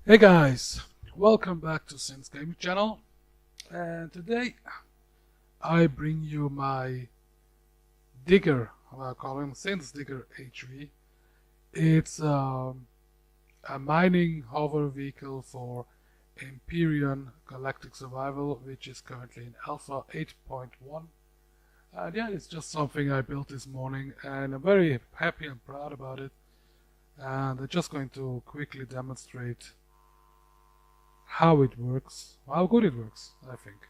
Hey guys, welcome back to Sin's Gaming Channel, and today I bring you my digger, I call him Sin's Digger HV. It's a mining hover vehicle for Empyrion Galactic Survival, which is currently in Alpha 8.1. And yeah, it's just something I built this morning, and I'm very happy and proud about it. And I'm just going to quickly demonstrate how it works, how good it works, I think.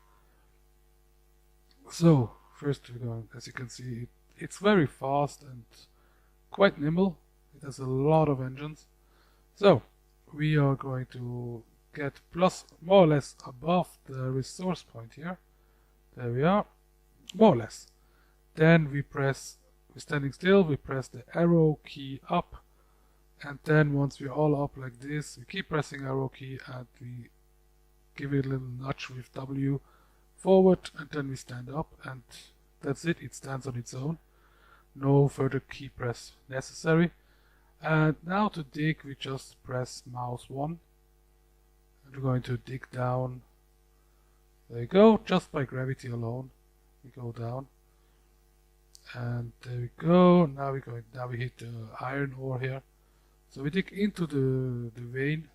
So, first we're going, as you can see, it's very fast and quite nimble. It has a lot of engines. So, we are going to get plus more or less above the resource point here. There we are, more or less. Then we're standing still, we press the arrow key up, and then once we're all up like this, we keep pressing arrow key and we give it a little nudge with W forward, and then we stand up, and that's it. It stands on its own. No further key press necessary. And now to dig, we just press mouse 1. And we're going to dig down. There you go, just by gravity alone. We go down. And there we go. Now we hit the iron ore here. So we dig into the vein.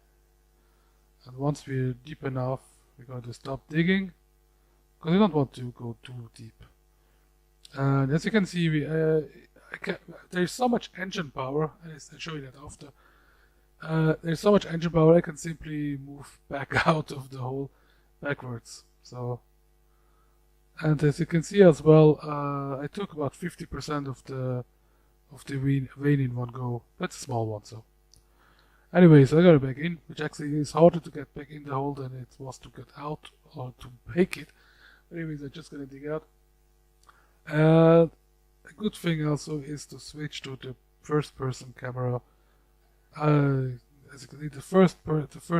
And once we're deep enough, we're going to stop digging, because we don't want to go too deep. And as you can see, there's so much engine power, and I'll show you that after. There's so much engine power, I can simply move back out of the hole backwards. So, and as you can see as well, I took about 50% of the vein in one go. That's a small one, so. Anyways, I got it back in, which actually is harder to get back in the hole than it was to get out or to break it. Anyways, I'm just gonna dig out. A good thing also is to switch to the first-person camera. As you can see, the third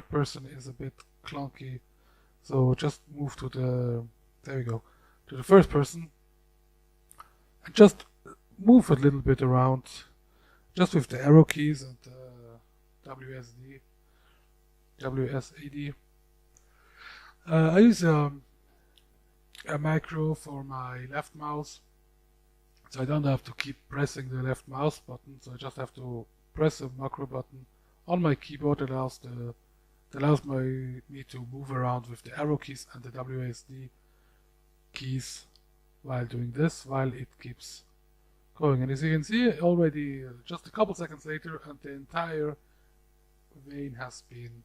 person is a bit clunky, so just move to there we go, to the first person, and just move a little bit around, just with the arrow keys and WSAD. I use a macro for my left mouse, so I don't have to keep pressing the left mouse button, so I just have to press a macro button on my keyboard that allows me to move around with the arrow keys and the WSD keys while doing this, while it keeps going. And as you can see, already just a couple seconds later, and the entire vein has been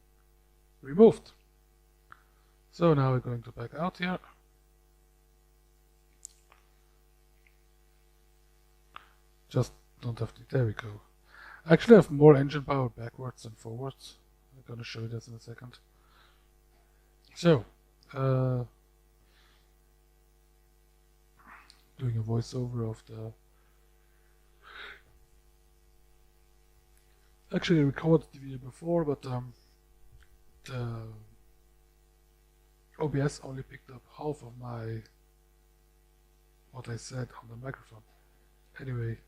removed. So now we're going to back out here. Just don't have to, there we go. Actually I have more engine power backwards than forwards. I'm gonna show you this in a second. So, doing a voiceover of the. Actually, I recorded the video before, but the OBS only picked up half of what I said on the microphone. Anyway,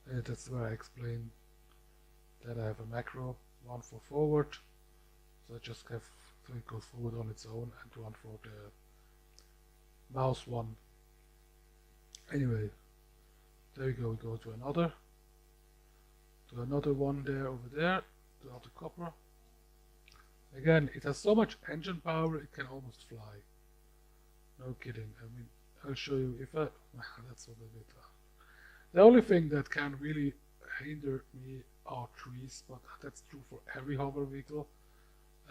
that's where I explain that I have a macro, one for forward, so I just have so it goes forward on its own, and one for the mouse one. Anyway, there we go. We go to another one there, over there, to another copper. Again, it has so much engine power, it can almost fly. No kidding. I mean, I'll show you if I. That's a little bit. The only thing that can really hinder me are trees, but that's true for every hover vehicle.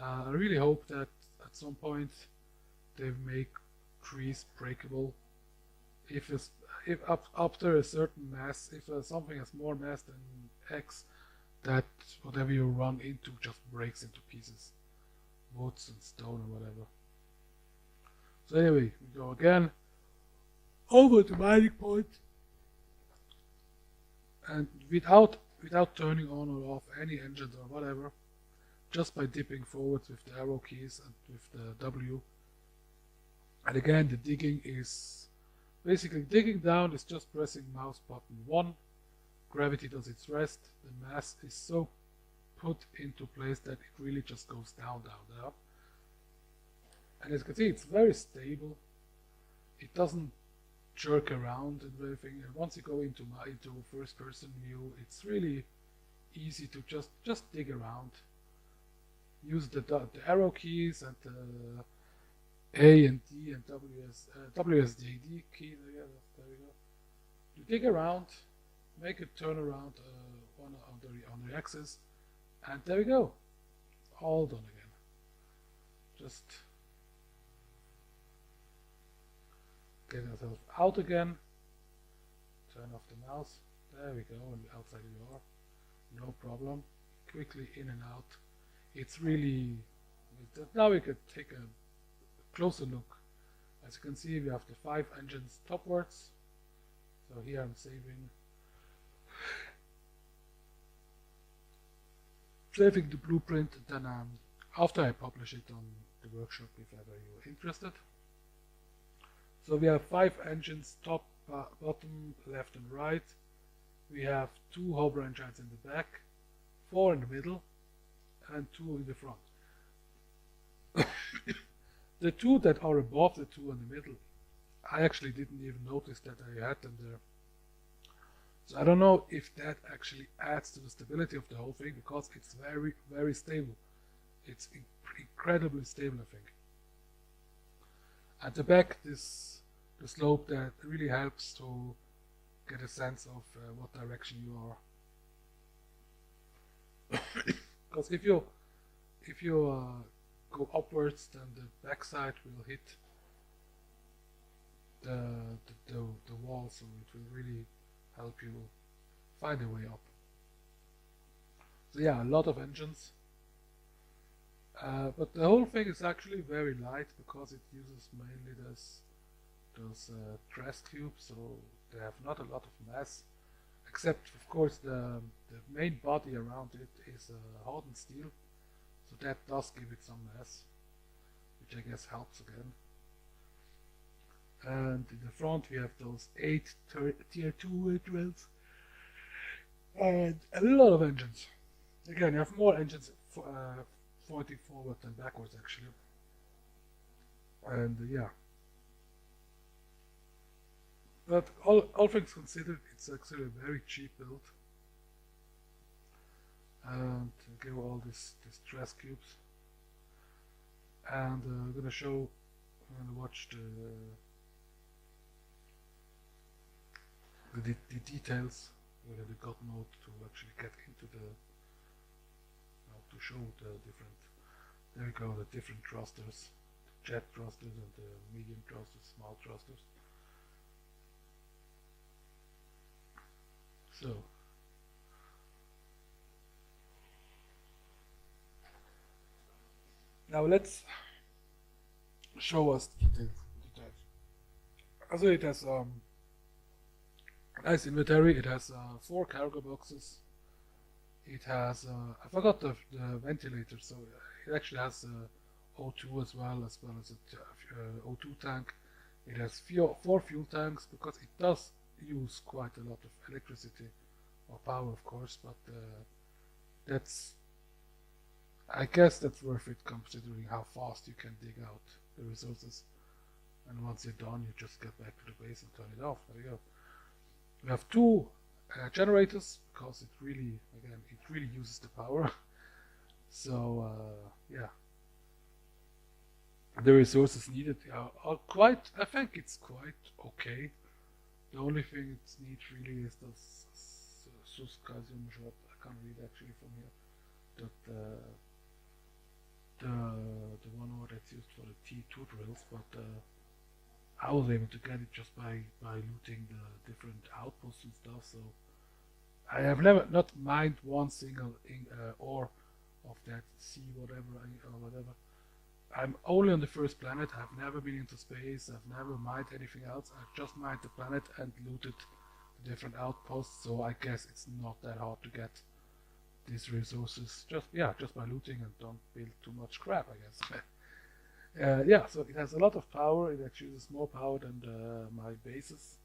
I really hope that at some point they make trees breakable. If after a certain mass, if something has more mass than X, that whatever you run into just breaks into pieces, woods and stone or whatever. So anyway, we go again over the mining point, and without turning on or off any engines or whatever, just by dipping forwards with the arrow keys and with the W. And again, the digging is basically digging down is just pressing mouse button 1. Gravity does its rest. The mass is so put into place that it really just goes down, down, down. And as you can see, it's very stable. It doesn't jerk around and everything. And once you go into first-person view, it's really easy to just dig around. Use the arrow keys and the A and D and WSD key. There we go. You dig around, make it turn around on the axis, and there we go. All done again. Just get ourselves out again. Turn off the mouse. There we go, and outside you are. No problem. Quickly in and out. It's really. Now we could take a closer look. As you can see, we have the 5 engines topwards. So here I'm saving the blueprint, and then after I publish it on the workshop, if ever you're interested. So we have 5 engines, top, bottom, left and right. We have 2 hover engines in the back, 4 in the middle, and 2 in the front. The 2 that are above the 2 in the middle, I actually didn't even notice that I had them there. So I don't know if that actually adds to the stability of the whole thing, because it's very, very stable. It's incredibly stable, I think. At the back, the slope that really helps to get a sense of what direction you are. Because if you go upwards, then the backside will hit the wall, so it will really help you find a way up. So yeah, a lot of engines, but the whole thing is actually very light because it uses mainly those trash cubes, so they have not a lot of mass, except of course the main body around it is hardened steel, so that does give it some mass, which I guess helps again. And in the front we have those 8 tier 2 drills and a lot of engines. Again, you have more engines pointing forward than backwards actually. And yeah. But all things considered, it's actually a very cheap build. And give all these trash cubes. And I'm gonna show, I'm gonna watch the details with the God mode to actually get into the to show the different. There we go, the different thrusters, the jet thrusters and the medium thrusters, small thrusters. So now let's show us details. Also, it has nice inventory. It has 4 cargo boxes. It has I forgot the ventilator, so it actually has O2 as well as a O2 tank. It has 4 fuel tanks because it does use quite a lot of electricity or power, of course, but I guess that's worth it considering how fast you can dig out the resources. And once you're done, you just get back to the base and turn it off. There you go. We have 2 generators because it really uses the power. So yeah, the resources needed are quite. I think it's quite okay. The only thing it needs really is this Susказium shot. I can't read actually from here. That the one that's used for the T2 drills, but I was able to get it just by looting the different outposts and stuff. So I have never not mined one single ore of that C whatever or whatever. I'm only on the first planet. I've never been into space. I've never mined anything else. I've just mined the planet and looted the different outposts. So I guess it's not that hard to get these resources. Just by looting and don't build too much crap, I guess. Yeah, so it has a lot of power. It actually uses more power than my bases,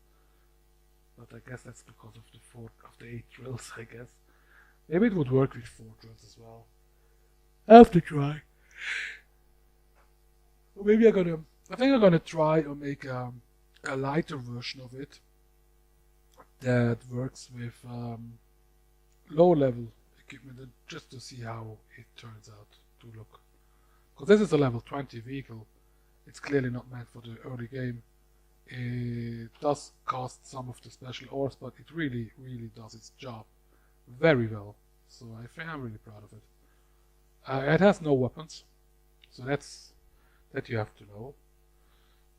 but I guess that's because of the 8 drills, I guess. Maybe it would work with 4 drills as well. I have to try. Or maybe I think I'm gonna try or make a lighter version of it that works with low level equipment, and just to see how it turns out to look. Because this is a level 20 vehicle, it's clearly not meant for the early game. It does cost some of the special ores, but it really does its job very well. So I think I'm really proud of it. It has no weapons, so that you have to know.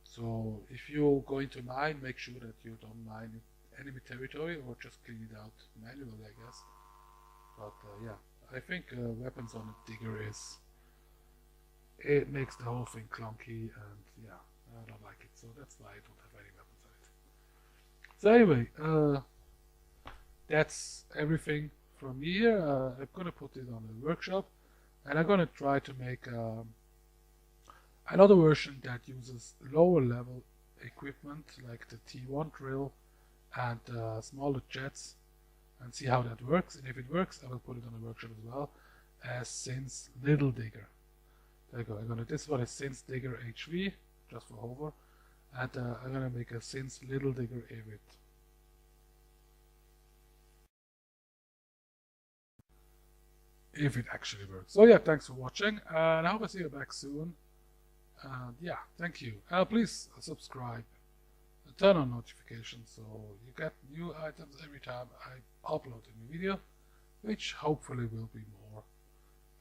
So if you're going to mine, make sure that you don't mine enemy territory, or just clean it out manually, I guess. But yeah, I think weapons on a digger it makes the whole thing clunky, and yeah, I don't like it. So that's why I don't have any weapons on it. So anyway, that's everything from here. I'm gonna put it on a workshop, and I'm gonna try to make another version that uses lower level equipment like the T1 drill and smaller jets, and see how that works. And if it works, I will put it on a workshop as well as Sin's Little Digger. There you go. This one is Sin's Digger HV, just for hover, and I'm gonna make a Sin's Little Digger Avid. If it actually works. So yeah, thanks for watching, and I hope I see you back soon. And yeah, thank you. Please subscribe and turn on notifications so you get new items every time I upload a new video, which hopefully will be more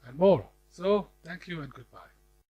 and more. So thank you and goodbye.